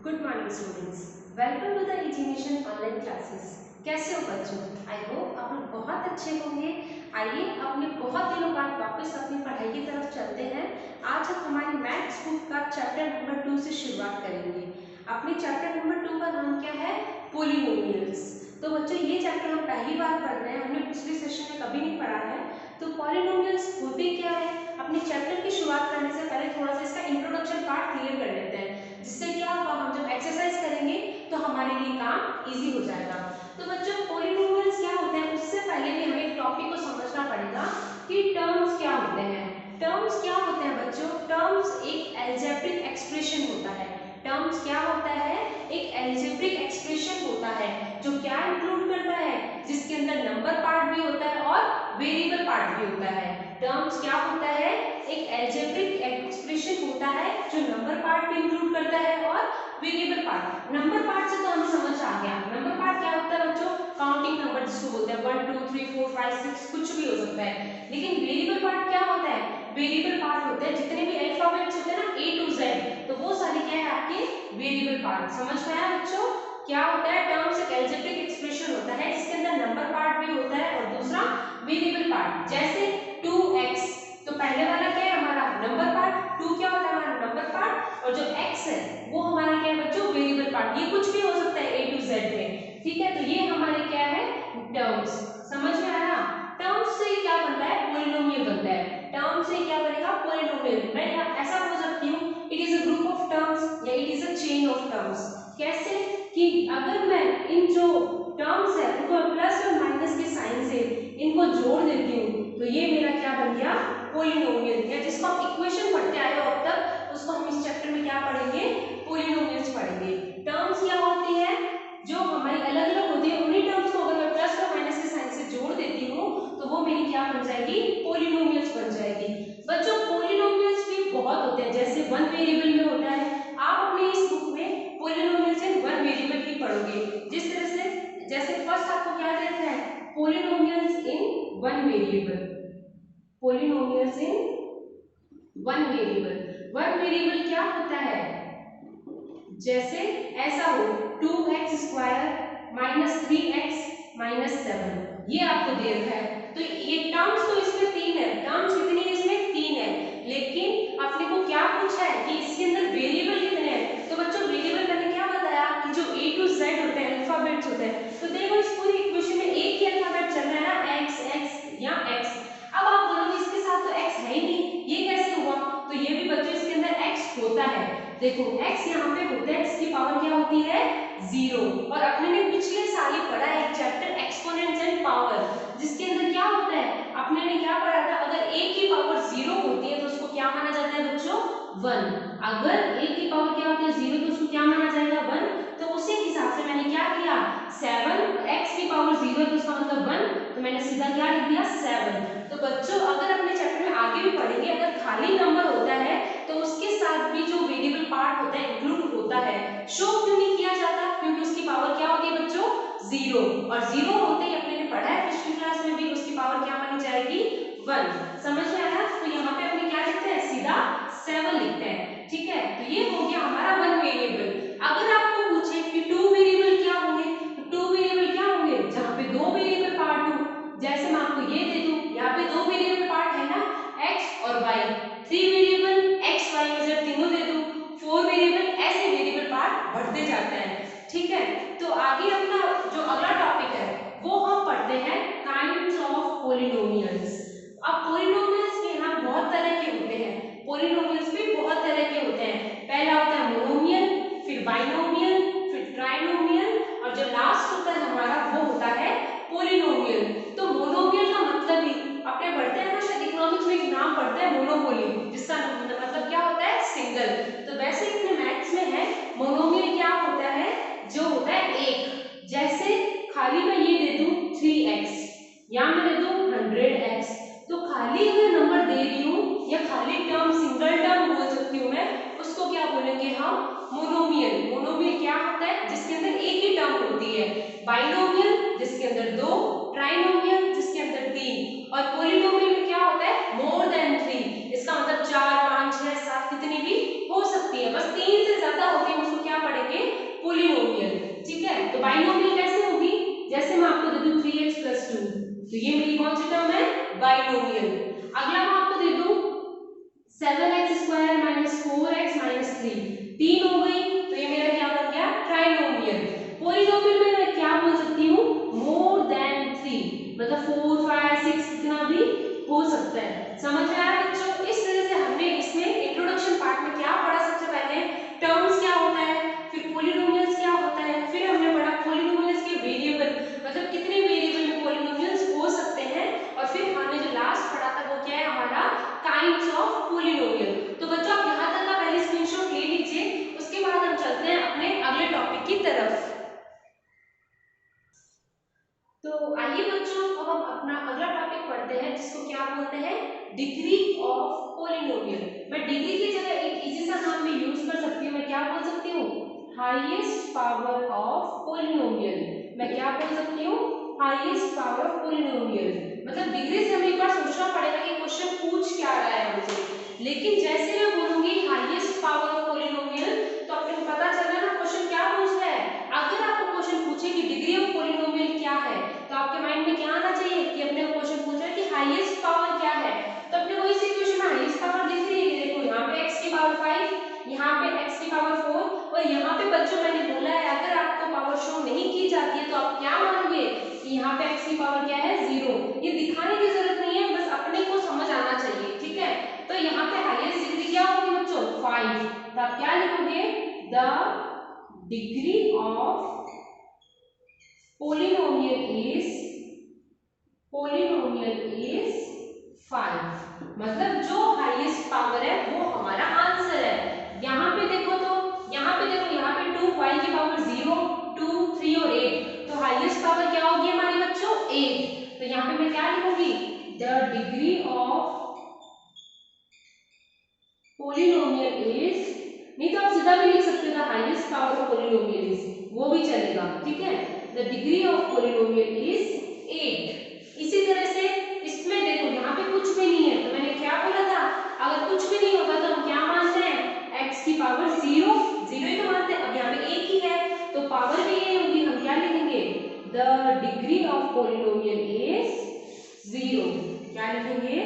Good morning students, welcome to the education online classes. कैसे हो बच्चों? आई होप आप लोग बहुत अच्छे होंगे। आइए अपने बहुत दिनों बाद वापस अपनी पढ़ाई की तरफ चलते हैं। आज हम हमारी मैथ्स बुक का चैप्टर नंबर 2 से शुरुआत करेंगे। अपने चैप्टर नंबर 2 का नाम क्या है? पॉलिनोमियल्स। तो बच्चों ये चैप्टर हम पहली बार पढ़ रहे हैं, हमने पिछले सेशन में कभी नहीं पढ़ा है। तो पॉलिनोमियल्स होते क्या है? अपने चैप्टर की शुरुआत करने से पहले थोड़ा सा इसका इंट्रोडक्शन पार्ट क्लियर कर लेते हैं, जिससे क्या होगा, हम जब एक्सरसाइज करेंगे तो हमारे लिए काम इजी हो जाएगा। तो बच्चों पॉलिनोमियल्स क्या होते हैं, उससे पहले भी हमें टॉपिक को समझना पड़ेगा कि टर्म्स क्या होते हैं। टर्म्स क्या होते हैं बच्चों? टर्म्स एक अलजेब्रिक एक्सप्रेशन होता है। टर्म्स क्या होता है? एक अलजेब्रिक एक्सप्रेशन होता है जो क्या इंक्लूड करता है, जिसके अंदर नंबर पार्ट भी होता है और वेरिएबल पार्ट भी होता है। टर्म्स क्या होता है? एक अलजेब्रिक एक्सप्रेशन होता है जो नंबर पार्ट भी इंक्लूड करता है और वेरिएबल पार्ट। नंबर पार्ट से तो हमें समझ आ गया। नंबर पार्ट क्या होता है बच्चों? काउंटिंग नंबर जिसको बोलते हैं 1 2 3 4 5 6 कुछ भी हो सकता है। लेकिन वेरिएबल पार्ट क्या होता है? वेरिएबल पार्ट होते हैं जितने भी अल्फाबेट्स होते हैं ना A to Z, तो वो सारे क्या है आपके वेरिएबल पार्ट। समझ में आया बच्चों? क्या होता है? टर्म्स एक अलजेब्रिक एक्सप्रेशन होता है जिसके अंदर नंबर पार्ट भी होता है और दूसरा वेरिएबल पार्ट। जैसे 2x, तो पहले वाला क्या है हमारा नंबर पार्ट, 2 क्या होता है हमारा नंबर पार्ट, और जो x है वो हमारा क्या है बच्चों? Variable part. ये कुछ भी हो सकता है A to Z में, ठीक है? तो ये हमारे क्या है? टर्म्स। समझ में आया? टर्म्स से क्या बनता है? पॉलिनोमियल बनता है। टर्म से क्या बनेगा? पॉलिनोमियल। मैं ऐसा बोल सकती हूँ, it is a group of terms या it is a chain of terms. कैसे कि अगर मैं इन जो टर्म्स है उनको प्लस और माइनस के साइन से इनको जोड़ देती हूँ तो ये मेरा क्या बन गया? पॉलिनोमियल। या जिसको हम इक्वेशन पढ़ते आए हो अब तक, उसको हम इस चैप्टर में क्या पढ़ेंगे? पॉलिनोमियल्स पढ़ेंगे। टर्म्स क्या होती है? जो हमारी अलग अलग होती है, उन्हीं टर्म्स को अगर मैं प्लस और माइनस के साइन से जोड़ देती हूँ तो वो मेरी क्या बन जाएगी? पॉलिनोमियल्स बन जाएगी। बच्चों पॉलिनोमियल्स भी बहुत होते हैं, जैसे वन वेरिएबल में होता है। आप अपने इस बुक में पॉलिनोमियल्स इन वन वेरिएबल ही पढ़ोगे। जिस तरह से जैसे फर्स्ट आपको क्या देखना है? पॉलिनोमियल्स इन वन वेरिएबल। पॉलिनोमियल्स इन वन वेरिएबल। वन वेरिएबल क्या होता है? जैसे ऐसा हो 2x square minus 3x minus 7, ये आपको दे रखा है। तो ये टर्म्स तो इसमें 3 है। टर्म्स कितनी है इसमें? 3 है। लेकिन अपने को क्या पूछा है कि इसके अंदर वेरिएबल कितने हैं? तो बच्चों वेरिएबल मैंने क्या बताया कि जो A to Z होते हैं, अल्फाबेट्स होते हैं। तो देखो इस पूरी इक्वेशन में एक ही अल्फाबेट चल रहा है ना, x x या x। अब आप बोलोगे इसके साथ तो x है ही नहीं, ये कैसे हुआ? तो ये भी बच्चों इसके अंदर x होता है। देखो x यहाँ पे होता है, x की पावर क्या होती है? 0। और अपने ने पिछले साल ही पढ़ा एक चैप्टर एक्सपोनेंट्स एंड पावर, जिसके अंदर क्या होता है? अपने ने क्या पढ़ा था? अगर a की पावर 0 होती है तो उसको क्या माना जाता है बच्चों? 1। अगर a की पावर क्या होती है? 0, तो उसको क्या माना जाएगा? 1। तो उसी हिसाब से मैंने क्या किया? 7, x की पावर 0 है तो इसका मतलब 1, तो मैंने सीधा क्या लिख दिया? 7। तो बच्चों अगर अपने चैप्टर में आगे भी पढ़ेंगे, अगर खाली नंबर होता है तो उसके साथ भी जो वेरिएबल पार्ट होता है इंक्लूड होता है। शो क्यों नहीं किया जाता? क्योंकि उसकी पावर क्या होती है बच्चों? 0। और 0 होते ही अपने ने पढ़ा है पिछली क्लास में भी, उसकी पावर क्या मानी जाएगी? 1। समझ में आया? तो यहाँ पे अपने क्या लिखते हैं? सीधा 7 लिखते हैं, ठीक है? तो ये हो गया हमारा वन वेरिएबल। अगर आपको पूछे कि टू वेरिएबल क्या होंगे, तो टू वेरिएबल क्या होंगे? जहाँ पे दो वेरिएबल पार्ट हो। जैसे मैं आपको ये दे दूं, यहाँ पे दो वेरिएबल पार्ट है ना, x और y। 3 variable x y z तीनों दे दूं, 4 वेरिएबल, ऐसे वेरिएबल पार्ट बढ़ते जाते हैं, ठीक है? तो आगे अपना जो अगला टॉपिक है वो हम पढ़ते हैं काइंड्स ऑफ पॉलिनोमियल्स। अब पॉलिनोमियल्स के नाम बहुत तरह के होते हैं। पॉलिनोमियल्स भी बहुत तरह के होते हैं। पहला होता है मोनोमियल, फिर बाइनोमियल, फिर ट्राइनोमियल, और जो लास्ट होता है हमारा वो होता है पॉलिनोमियल। तो मोनोमियल का मतलब ही अपने पढ़ते हैं ना, शायद इकोनॉमिक्स में एक नाम पढ़ते हैं मोनोपोली, जिसका मतलब क्या होता है? सिंगल। तो वैसे अपने मैथ्स में है मोनोमियल क्या होता है? जो होता है एक। जैसे खाली मैं ये दे दूं 3x या मैं दे दूं 100x, तो खाली अगर नंबर दे रही हूं या खाली टर्म सिंगल टर्म बोल सकती हूँ मैं, उसको क्या बोलेंगे हम? मोनोमियल। मोनोमियल क्या होता है? जिसके अंदर एक ही टर्म होती है। बाइनोमियल जिसके अंदर 2, ट्राइनोमियल जिसके अंदर 3, और पॉलिनोमियल में क्या होता है? More than 3। इसका मतलब 4 5 6 7 कितनी भी हो सकती है, बस 3 से ज्यादा होती है उसको क्या पढ़ेंगे? ट्राइनोमियल। अगला मैं आपको दे दूं 7x² माइनस 4x माइनस 3, 3 हो गई, तो ये मेरा क्या बन गया ट्राइनोमियल। पॉलिनोमियल में मैं क्या बोल सकती हूँ मोर देन 3, मतलब 4 5 6 कितना भी हो सकता है। समझ में आया बच्चों? इस तरह से हमने इसमें इंट्रोडक्शन पार्ट में क्या पढ़ा, सबसे पहले टर्म्स क्या होता है, फिर पॉलिनोमियल्स क्या होता है, फिर हमने पढ़ा पॉलिनोमियल्स के वेरिएबल, मतलब कितने वेरिएबल में पॉलिनोमियल्स हो सकते हैं, और फिर हमने जो लास्ट पढ़ा था वो क्या है हमारा काइंड्स ऑफ पॉलिनोमियल। तो बच्चों आप यहाँ तक का पहले स्क्रीनशॉट ले लीजिए, उसके बाद हम चलते हैं अपने अगले टॉपिक की तरफ। तो आइए बच्चों अब हम अपना अगला टॉपिक पढ़ते हैं, जिसको क्या बोलते हैं डिग्री ऑफ पॉलिनोमियल। मैं डिग्री की जगह एक इजी सा नाम भी यूज कर सकती हूँ, मैं क्या बोल सकती हूँ हाईएस्ट पावर ऑफ पॉलिनोमियल। मैं क्या बोल सकती हूँ हाईएस्ट पावर ऑफ पॉलिनोमियल। मतलब डिग्री से हमें एक बार सोचना पड़ेगा कि क्वेश्चन पूछ क्या रहा है हमसे, लेकिन जैसे मैं बोलूंगी हाईएस्ट पावर ऑफ पॉलिनोमियल तो आपको पता चल रहा है ना क्वेश्चन क्या पूछ रहा है। अगर आपको क्वेश्चन पूछे कि डिग्री ऑफ पॉलिनोमियल क्या है, तो आपके माइंड में क्या आना चाहिए कि अपने क्वेश्चन पूछ रहा है कि हाईएस्ट पावर क्या है, तो अपने वही इक्वेशन में हाईएस्ट पावर दिख रही है। देखो यहाँ पे x की पावर 5, यहाँ पे x की पावर 4, और यहाँ पे बच्चों मैंने बोला है अगर आपको पावर शो नहीं की जाती है तो आप क्या मानोगे कि यहाँ पे x की पावर क्या है 0। ये दिखाने की जरूरत नहीं है, बस अपने को समझ आना चाहिए, ठीक है। तो यहाँ पे हाईएस्ट डिग्री क्या होगी बच्चों 5, तो आप क्या लिखोगे the degree of polynomial is 5, मतलब जो हाईएस्ट पावर है वो हमारा आंसर है। यहाँ पे देखो तो यहाँ पे 2 y की पावर 0 2 3 और 8, तो हाईएस्ट पावर क्या होगी हमारे बच्चों 8। तो यहाँ पे मैं क्या लिखूंगी the degree of polynomial is, नहीं तो आप सीधा भी लिख सकते हो highest power of polynomial is, वो भी चलेगा, ठीक है। The degree of polynomial is 8। इसी तरह से इसमें देखो यहाँ पे कुछ भी नहीं है, तो मैंने क्या बोला था अगर कुछ भी नहीं होगा तो हम क्या मानते हैं x की पावर 0 ही तो मानते हैं। अब यहाँ पे एक ही है तो पावर भी ये होगी, हम क्या लिखेंगे the degree of polynomial is 0। क्या लिखेंगे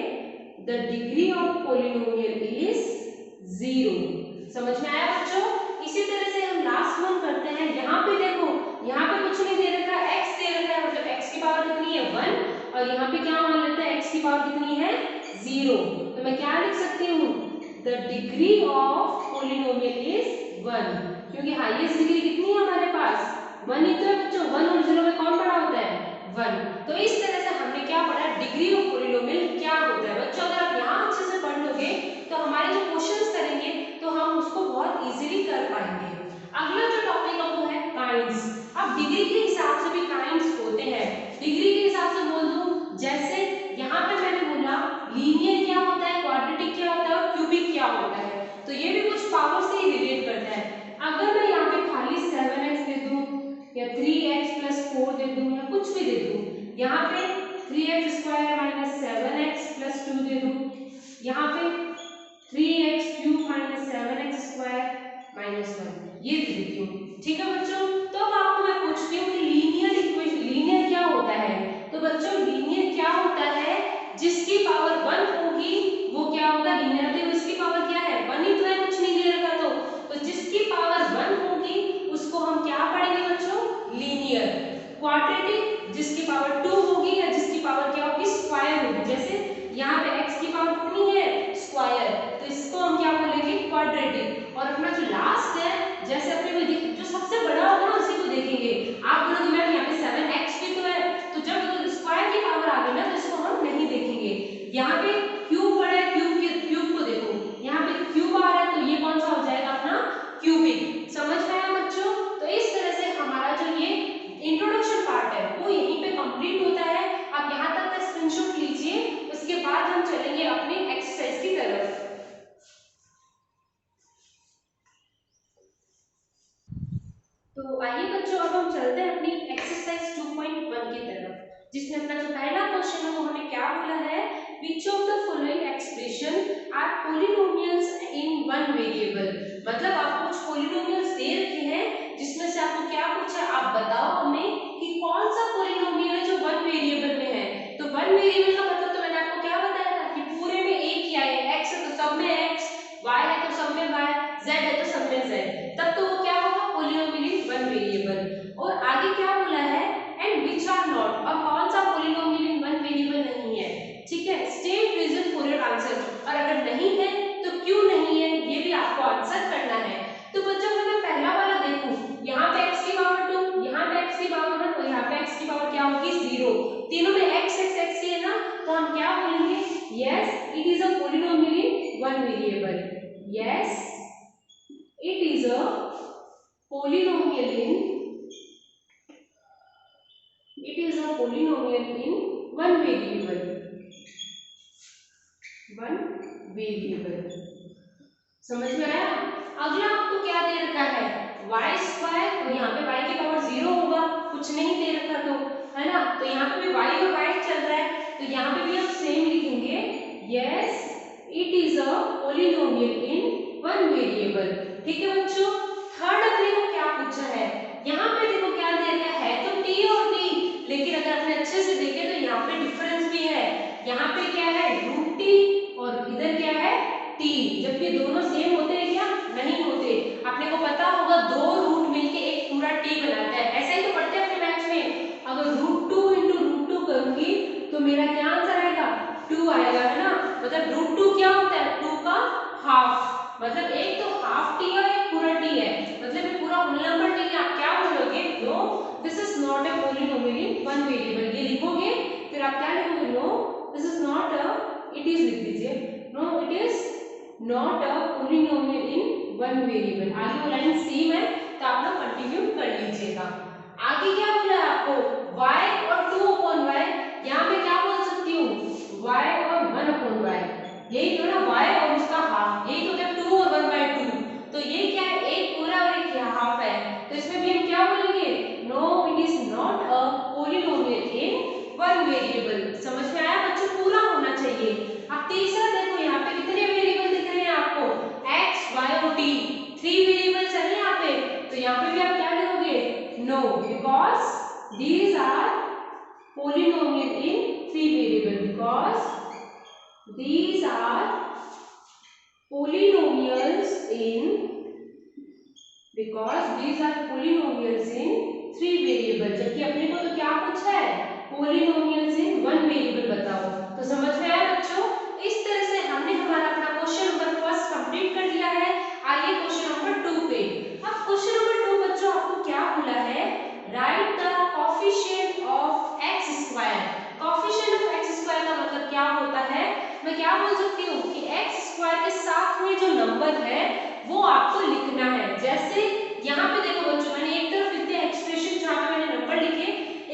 the degree of polynomial is 0। समझ में आया बच्चों? इसी तरह से हम लास्ट वन करते हैं। यहाँ पे देखो यहाँ पे कुछ नहीं दे रखा, x दे रखा है, मतलब x की पावर कितनी है 1, और यहाँ पे क्या मान लेते हैं x की पावर कितनी है 0। तो मैं क्या लिख सकती हूँ the degree of polynomial is 1, क्योंकि हाईएस्ट डिग्री कितनी है हमारे पास 1 ही तो है बच्चों। 1 और 0 में कौन बड़ा होता है 1। तो इस तरह से हमने क्या पढ़ा डिग्री ऑफ पोलिनोमियल क्या होता है। बच्चों अगर आप यहाँ अच्छे से पढ़ लोगे तो हमारे जो क्वेश्चंस करेंगे तो हम उसको बहुत इजीली कर पाएंगे। अगला जो टॉपिक है वो है काइंड्स। अब डिग्री के हिसाब से भी काइंड्स होते हैं। डिग्री के हिसाब से बोल दूं, जैसे यहाँ पे मैंने बोला लीनियर क्या होता है, क्वाड्रेटिक क्या होता है और क्यूबिक क्या होता है, तो ये भी कुछ पावर से ही रिलेट करता है। अगर मैं यहाँ पे खाली 7x दे दूं या 3x + 4 दे दूं या कुछ भी दे दूं, यहाँ पे 3x² - 7x + 2 दे दूं, यहाँ पे 3x³ - 7x² - 1 ये दे देती हूँ, ठीक है बच्चों। तो अब आपको मैं पूछती हूँ कि लीनियर इक्वेशन लीनियर क्या होता है। तो बच्चों लीनियर क्या होता है, जिसकी पावर 1 होगी वो क्या होगा लीनियर। देखो इसकी पावर क्या है 1 ही तो है, कुछ नहीं दे रखा, तो जिसकी पावर 1 होगी उसको हम क्या पढ़ेंगे बच्चों लीनियर। क्वाड्रेटिक जिसकी पावर 2 होगी या जिसकी पावर क्या होगी स्क्वायर होगी, जैसे यहाँ पे x की पावर कितनी है स्क्वायर, तो इसको हम क्या बोलेंगे क्वाड्रेटिक। और अपना जो लास्ट है जैसे अपने को जो सबसे बड़ा होगा ना उसी को देखेंगे। आप बोलोगे मैम यहाँ पे 7x भी तो है, तो जब स्क्वायर की पावर आ गई ना तो इसको हम नहीं देखेंगे। यहाँ पे क्यूब बड़ा है, क्यूब को देखो यहाँ पे क्यूब आ रहा है, तो ये कौन सा हो जाएगा अपना क्यूबिक। समझ में आया बच्चों? तो इस तरह से हमारा जो ये इंट्रोडक्शन पार्ट है वो यहीं पे कंप्लीट होता है। आप यहाँ तक का स्क्रीनशॉट लीजिए, उसके बाद हम चलेंगे अपनी एक्सरसाइज की तरफ। तो आइए बच्चों अब हम चलते हैं अपनी एक्सरसाइज 2.1 की तरफ, जिसमें अपना जो पहला क्वेश्चन है वो हमें क्या बोला है which of the following expression are polynomials in one variable। मतलब आपको कुछ polynomials दे रखे हैं जिसमें से आपको क्या पूछा है आप बताओ हमें कि कौन सा polynomial है जो वन वेरिएबल में है। तो वन वेरिएबल का मतलब तो मैंने आपको क्या वेरिएबल। और आगे क्या बोला है, एंड विच आर नॉट, और कौन सा पॉलिनोमियल इन वन वेरिएबल नहीं है, ठीक है। State reason for your answer, और अगर नहीं है तो क्यों नहीं है, ये भी आपको आंसर करना है। तो बच्चों अगर मैं पहला वाला देखूं, यहाँ पे x की पावर 2, यहाँ पे x की पावर 1 और यहाँ पे x की पावर क्या होगी 0, तीनों में x x x ही है ना, तो हम क्या बोलेंगे, yes it is a polynomial in one variable, yes it is a polynomial in one variable, समझ में आया। अगला आपको क्या दे रखा है, y स्क्वायर, और यहाँ पे y की पावर 0 होगा, कुछ नहीं दे रखा तो, है ना, तो यहाँ पे भी y और y चल रहा है, तो यहाँ पे भी हम सेम लिखेंगे, yes it is a polynomial in one variable, ठीक है बच्चों। थर्ड अपने को क्या पूछा है, यहाँ पे देखो क्या दे रखा है, तो t और t, लेकिन अगर आपने अच्छे से देखे तो यहाँ पे डिफरेंस भी है, यहाँ पे क्या है रूट t और इधर क्या है t, जबकि दोनों सेम होते हैं क्या, नहीं होते। आपने को पता होगा दो रूट मिलके एक पूरा t बनाता है, ऐसा ही तो पढ़ते हैं अपने मैथ्स में। अगर √2 × √2 करूंगी तो मेरा क्या आंसर आएगा, 2 आएगा, है ना, मतलब √2 क्या होता है, 2 का हाफ, मतलब एक तो हाफ t और एक पूरा t है, मतलब ये पूरा होल नंबर नहीं है। आप क्या बोलोगे, no this is not a polynomial in one variable, ये लिखोगे, फिर आप क्या लिखोगे, no this is not a, it is लिख दीजिए, no it is not a polynomial in one variable. आगे वो लाइन सेम है, तो आप लोग कंटिन्यू कर लीजिएगा। आगे क्या बोला है आपको, y और 2/y, यहाँ पे क्या बोल सकती हूँ, y और 1/y, यही तो ना, y और उसका हाफ, यही तो क्या 2 और 1/2, तो ये क्या है, एक पूरा और एक हाफ है, तो इसमें भी हम क्या बोलेंगे, no it is not a polynomial in one variable. समझ में आया बच्चों, पूरा होना चाहिए। अब तीसरा देखो, यहाँ पे कितने वेरिएबल दिख रहे हैं आपको, x y और t, 3 वेरिएबल्स है ना यहाँ पे, तो यहाँ पे भी आप क्या लिखोगे, no because these are polynomial in 3 variable, because these are polynomials in 3 variable, जबकि अपने को तो क्या पूछा है, polynomials in 1 variable बताओ। तो समझ में आया बच्चों, इस तरह से हमने हमारा अपना क्वेश्चन नंबर फर्स्ट कंप्लीट कर लिया है। आइए क्वेश्चन नंबर 2 पे। अब क्वेश्चन नंबर 2 बच्चों आपको क्या बोला है, right the coefficient of x square. Coefficient of x square का मतलब क्या होता है, मैं क्या बोल सकती हूँ कि x स्क्वायर के साथ में जो नंबर है वो आपको लिखना है। जैसे यहाँ पे देखो बच्चों, मैंने एक तरफ लिख दिया एक्सप्रेशन जहाँ पे मैंने नंबर लिखे,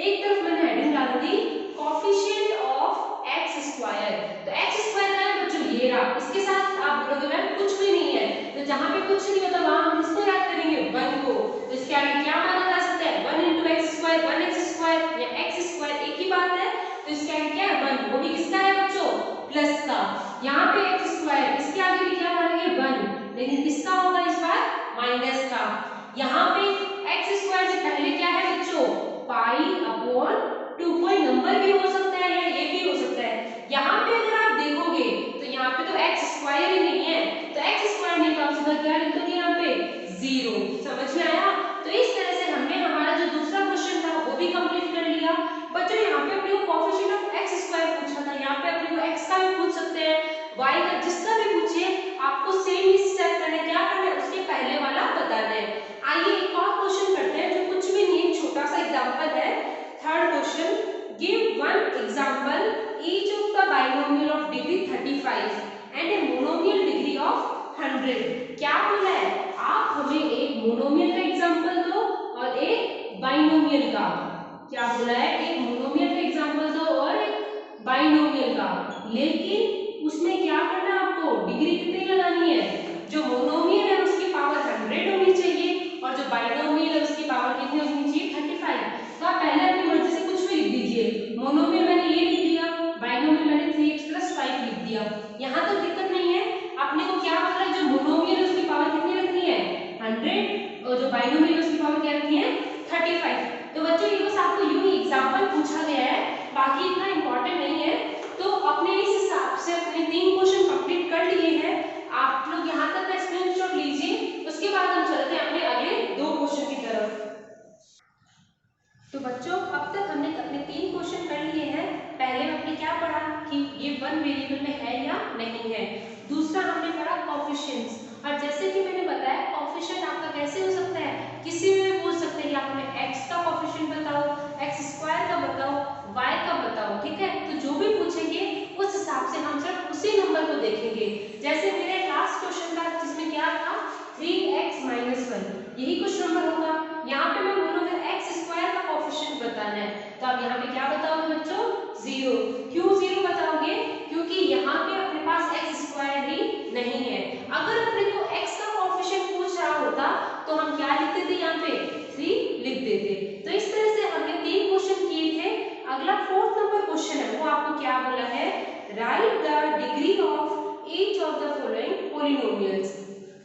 एक तरफ मैंने हेडिंग डाल दी कोएफिशिएंट ऑफ x स्क्वायर। तो x स्क्वायर का है बच्चों ये रहा, इसके साथ आप बोलोगे मैम कुछ भी नहीं है, तो जहाँ पे कुछ नहीं होता वहाँ हम किसको याद करेंगे, 1 को। तो इसके आगे क्या माना जा सकता है, 1 × x स्क्वायर, 1x स्क्वायर या x स्क्वायर एक ही बात है, तो इसके आगे क्या है 1, वो भी किसका है बच्चों, प्लस का। यहाँ पे x स्क्वायर, इसके आगे भी क्या मानेंगे 1, लेकिन किसका होगा इस बार, माइनस का। यहाँ पे x स्क्वायर से पहले क्या है बच्चों, π/2, कोई नंबर भी हो सकता है या ये भी हो सकता है। यहाँ पे अगर आप देखोगे तो यहाँ पे तो x स्क्वायर ही नहीं है, तो x स्क्वायर नहीं तो आप सीधा क्या लिख दोगे यहाँ पे 0। समझ में आया। तो इस तरह से हमने हमारा जो दूसरा क्वेश्चन था वो भी कंप्लीट कर लिया। बच्चों यहाँ पे अपने को कोएफिशिएंट ऑफ x स्क्वायर पूछा था, यहाँ पे अपने को x का भी पूछ सकते हैं, y का, जिसका भी पूछिए आपको सेम ही स्टेप करना है, क्या करना है, उसके पहले वाला बताना है। आइए एक और क्वेश्चन करते हैं जो कुछ भी नहीं, छोटा सा एग्जांपल है। Third question, give one example each of the binomial of degree 35 and a monomial degree of 100। क्या बोला है, आप हमें एक मोनोमियल का एग्जांपल दो और एक बाइनोमियल का। क्या बोला है, एक मोनोमियल का एग्जांपल दो और एक बाइनोमियल का, लेकिन उसमें क्या करना है आपको, डिग्री कितनी लगानी है, जो मोनोमियल है उसकी पावर 100 होनी चाहिए और जो बाइनोमियल है उसकी पावर कितनी होनी चाहिए, 35। तो आप पहले अपनी मर्जी से कुछ भी लिख दीजिए, मोनोमियल मैंने ये लिख दिया, बाइनोमियल मैंने 3x + 5 लिख दिया, यहाँ तो दिक्कत नहीं है। आपने को क्या बोला है, जो मोनोमियल है उसकी पावर कितनी रखनी है, 100, और जो बाइनोमियल है उसकी पावर क्या रखनी है, 35। तो बच्चों ये बस आपको यूं ही एग्जांपल पूछा गया है, बाकी इतना इंपॉर्टेंट नहीं है। तो अपने इस हिसाब से अपने 3 क्वेश्चन कंप्लीट कर लिए हैं। आप लोग यहाँ तक का स्क्रीनशॉट लीजिए, उसके बाद हम चलते हैं अपने अगले 2 क्वेश्चन की तरफ। पढ़ा कि ये वन वेरिएबल में है या नहीं है। दूसरा हमने पढ़ा कोफिशिएंट्स, और जैसे कि मैंने बताया कोफिशिएंट आपका कैसे हो सकता है, किसी में पूछ सकते हैं कि आप हमें x का कोफिशिएंट बताओ, x स्क्वायर का बताओ, y का बताओ, ठीक है। तो जो भी पूछेंगे उस हिसाब से हम सिर्फ उसी नंबर को देखेंगे। जैसे मेरे लास्ट क्वेश्चन था जिसमें क्या था 3x - 1, यही कुछ नंबर होगा। यहाँ पे मैं बोलूंगा x स्क्वायर का कोफिशिएंट बताना है, तो आप यहाँ पे क्या बताओगे बच्चों, 0। क्यों 0 बताओगे, क्योंकि यहाँ पे अपने पास x स्क्वायर ही नहीं है। अगर अपने को x का कोफिशिएंट पूछ रहा होता तो हम क्या लिखते थे, यहाँ पे 3 लिख देते। तो इस तरह से हमने 3 क्वेश्चन किए थे। अगला 4th नंबर क्वेश्चन है, वो आपको क्या बोला है, right the degree of each of the following polynomials.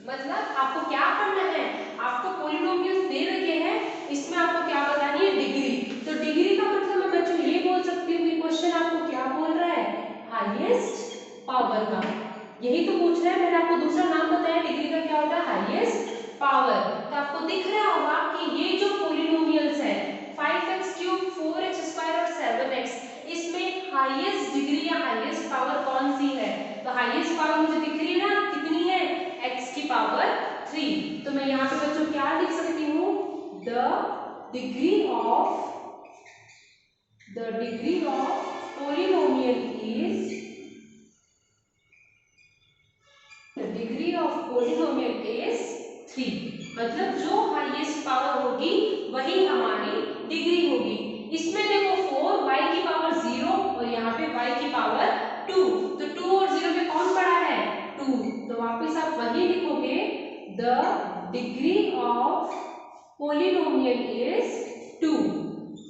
मतलब आपको क्या करना है, आपको पॉलिनोमियल्स दे रखे हैं, इसमें आपको क्या बतानी है, डिग्री। तो डिग्री का मतलब मैं बच्चों ये बोल सकती हूँ कि क्वेश्चन आपको क्या बोल रहा है, हाईएस्ट पावर का। यही तो पूछ रहा है, मैंने आपको दूसरा नाम बताया डिग्री का क्या होता है, हाईएस्ट पावर। तो आपको दिख रहा होगा कि ये जो पॉलिनोमियल्स है 5x³ 4x² और 7x, इसमें हाईएस्ट डिग्री या हाईएस्ट पावर कौन सी है। तो हाईएस्ट पावर मुझे दिख रही है ना, कितनी है, x की पावर 3। तो मैं यहाँ पे बच्चों क्या लिख सकती हूँ, the degree of polynomial is, the degree of polynomial is 3। मतलब जो हाईएस्ट पावर होगी वही हमारी डिग्री होगी। इसमें देखो 4 y की पावर 0 और यहाँ पे y की पावर 2, तो 2 और 0 में कौन बड़ा है, 2। तो वापस आप वही लिखोगे, the degree of polynomial is 2।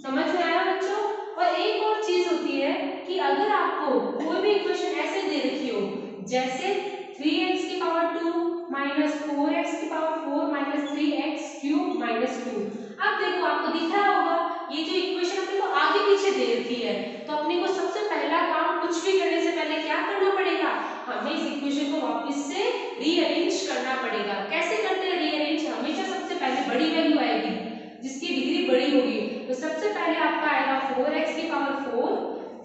समझ में आया बच्चों। और एक और चीज होती है कि अगर आपको कोई भी इक्वेशन ऐसे दे रखी हो, जैसे 3x की पावर 2 माइनस 4x की पावर 4 माइनस 3x³ माइनस 2। अब देखो आपको दिख रहा होगा ये जो इक्वेशन अपने को आगे पीछे दे रखी है, तो अपने को सबसे पहला काम कुछ भी करने से पहले क्या करना पड़ेगा, हमें इस इक्वेशन को वापस से रीअरेंज करना पड़ेगा। कैसे करते हैं रीअरेंज, हमेशा सबसे पहले बड़ी वैल्यू आएगी जिसकी डिग्री बड़ी होगी। तो सबसे पहले आपका आएगा 4x की पावर 4,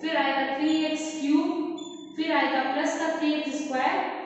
फिर आएगा 3x³, फिर आएगा प्लस का 3x²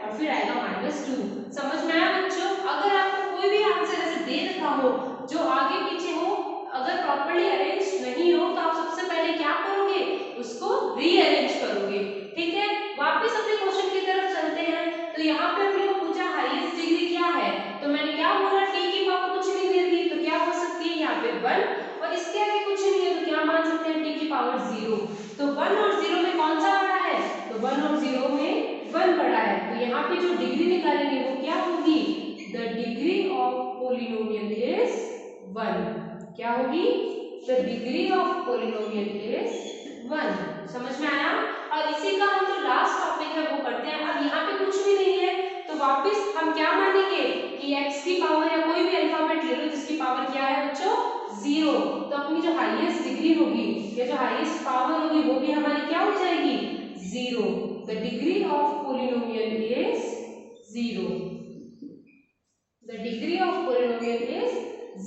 और फिर आएगा -2। समझ में आया बच्चों। अगर आपको कोई भी आंसर ऐसे दे रखा हो जो आगे पीछे हो, अगर प्रॉपर्ली अरेंज नहीं हो, तो आप सबसे पहले क्या करोगे, उसको रीअरेंज करोगे, ठीक है। वापस अपने क्वेश्चन की तरफ चलते हैं। तो यहाँ पे अपने को पूछा हाईएस्ट डिग्री क्या है, तो मैंने क्या बोला, t की पावर कुछ नहीं दे रही, तो क्या हो सकती है यहाँ पे 1, और इसके आगे कुछ नहीं है, तो क्या मान सकते हैं, t की पावर 0। तो 1 और 0 में कौन सा बड़ा है, तो 1 और 0 में 1 बड़ा है। तो यहाँ पे जो डिग्री निकालेंगे वो क्या होगी, the degree of polynomial is 1। क्या होगी, the degree of polynomial is 1। समझ में आया। और इसी का हम जो लास्ट टॉपिक है वो करते हैं। अब यहाँ पे कुछ भी नहीं है, तो वापस हम क्या मानेंगे कि x की पावर या कोई भी अल्फाबेट ले लो जिसकी पावर क्या है बच्चों, 0। तो अपनी जो हाईएस्ट डिग्री होगी या जो हाईएस्ट पावर होगी वो भी हमारी क्या हो जाएगी, 0। The degree of polynomial is 0। The degree of polynomial is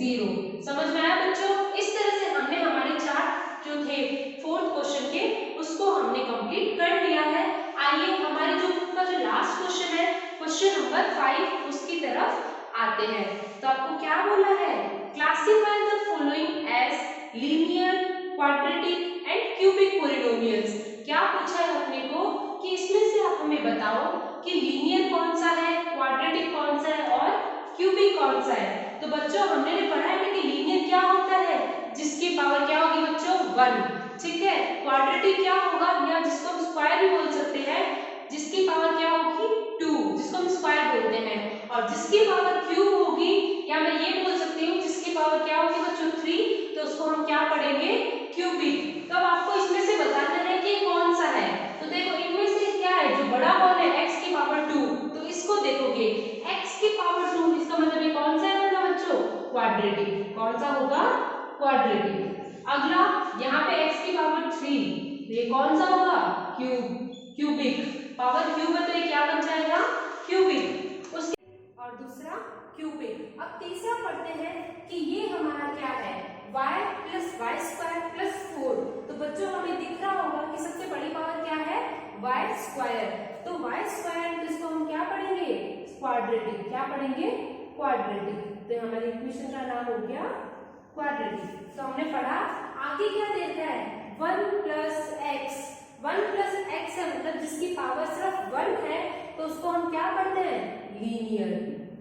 0। समझ में आया बच्चों। इस तरह से हमने हमारे 4 जो थे 4th क्वेश्चन के, उसको हमने कंप्लीट कर लिया है। आइए हमारे जो बुक का जो लास्ट क्वेश्चन है, क्वेश्चन नंबर 5, उसकी तरफ आते हैं। तो आपको क्या बोला है, classify the following as linear, quadratic and cubic polynomials. क्या पूछा है अपने को कि इसमें से आप हमें बताओ कि लीनियर कौन सा है, क्वाड्रेटिक कौन सा है और क्यूबिक कौन सा है। तो बच्चों हमने पढ़ा है कि लीनियर क्या होता है, जिसकी पावर क्या होगी बच्चों, 1, ठीक है। क्वाड्रेटिक क्या होगा, या जिसको हम स्क्वायर भी बोल सकते हैं, जिसकी पावर क्या होगी, 2, जिसको हम स्क्वायर बोलते हैं। और जिसकी पावर क्यूब होगी, या मैं ये बोल सकती हूँ जिसकी पावर क्या होगी बच्चों, 3, तो उसको हम क्या पढ़ेंगे, क्यूबिक। तो अब आपको इसमें से बताना है कि कौन सा है। तो देखो इनमें से क्या है, जो बड़ा कौन है, x की पावर 2, तो इसको देखोगे x की पावर 2, इसका मतलब ये कौन सा होगा बच्चों, क्वाड्रेटिक। कौन सा होगा, क्वाड्रेटिक। अगला यहाँ पे x की पावर 3, ये कौन सा होगा, क्यूबिक। पावर क्यूब है तो ये क्या बन जाएगा, क्यूबिक। उसके और दूसरा क्यूबिक। अब तीसरा पढ़ते हैं कि ये हमारा क्या है, y + y² + 4। तो बच्चों हमें दिख रहा होगा कि सबसे बड़ी पावर क्या वाई स्क्वायर। तो वाई स्क्वायर तो इसको हम क्या पढ़ेंगे, क्वाड्रेटिक। क्या पढ़ेंगे, क्वाड्रेटिक। तो हमारी इक्वेशन का नाम हो गया क्वाड्रेटिक। तो हमने पढ़ा। आगे क्या देखा है, 1 प्लस एक्स। 1 प्लस एक्स है मतलब जिसकी पावर सिर्फ 1 है, तो उसको हम क्या पढ़ते हैं, लीनियर।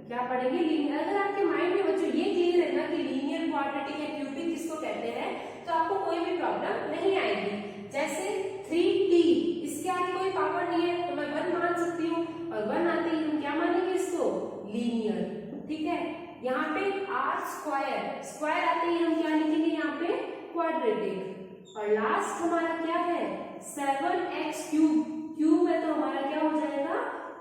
क्या पढ़ेंगे, लीनियर। अगर आपके माइंड में बच्चों ये क्लियर है ना कि लीनियर, क्वाड्रेटिक या क्यूबिक किसको कहते हैं, तो आपको कोई भी प्रॉब्लम नहीं आएगी। जैसे 3t, इसके आगे कोई पावर नहीं है तो मैं 1 मान सकती हूँ, और 1 आते ही हम क्या मानेंगे इसको, लीनियर। ठीक है। यहाँ पे आर स्क्वायर, स्क्वायर आते ही हम क्या लिखेंगे यहाँ पे, क्वाड्रेटिक। और लास्ट हमारा क्या है, 7x क्यूब। क्यूब है तो हमारा क्या हो जाएगा,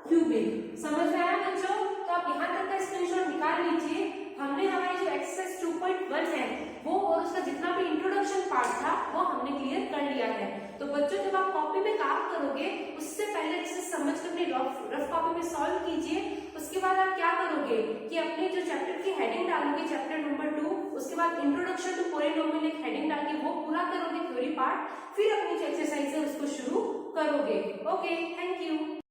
क्यूबिक। समझ में आया बच्चों? तो आप यहाँ तक का स्क्रीनशॉट निकाल लीजिए। हमने हमारी जो एक्सरसाइज 2.1 है वो और उसका जितना भी इंट्रोडक्शन पार्ट था वो हमने क्लियर कर लिया है। तो बच्चों जब आप कॉपी में काम करोगे उससे पहले इसे समझ कर अपनी रफ कॉपी में सॉल्व कीजिए। उसके बाद आप क्या करोगे कि अपने जो चैप्टर की हेडिंग डालोगे, चैप्टर नंबर 2, उसके बाद इंट्रोडक्शन टू पॉलिनोमियल एक हेडिंग डाल के वो पूरा करोगे थ्योरी पार्ट, फिर अपनी जो एक्सरसाइज है उसको शुरू करोगे। Okay, thank you.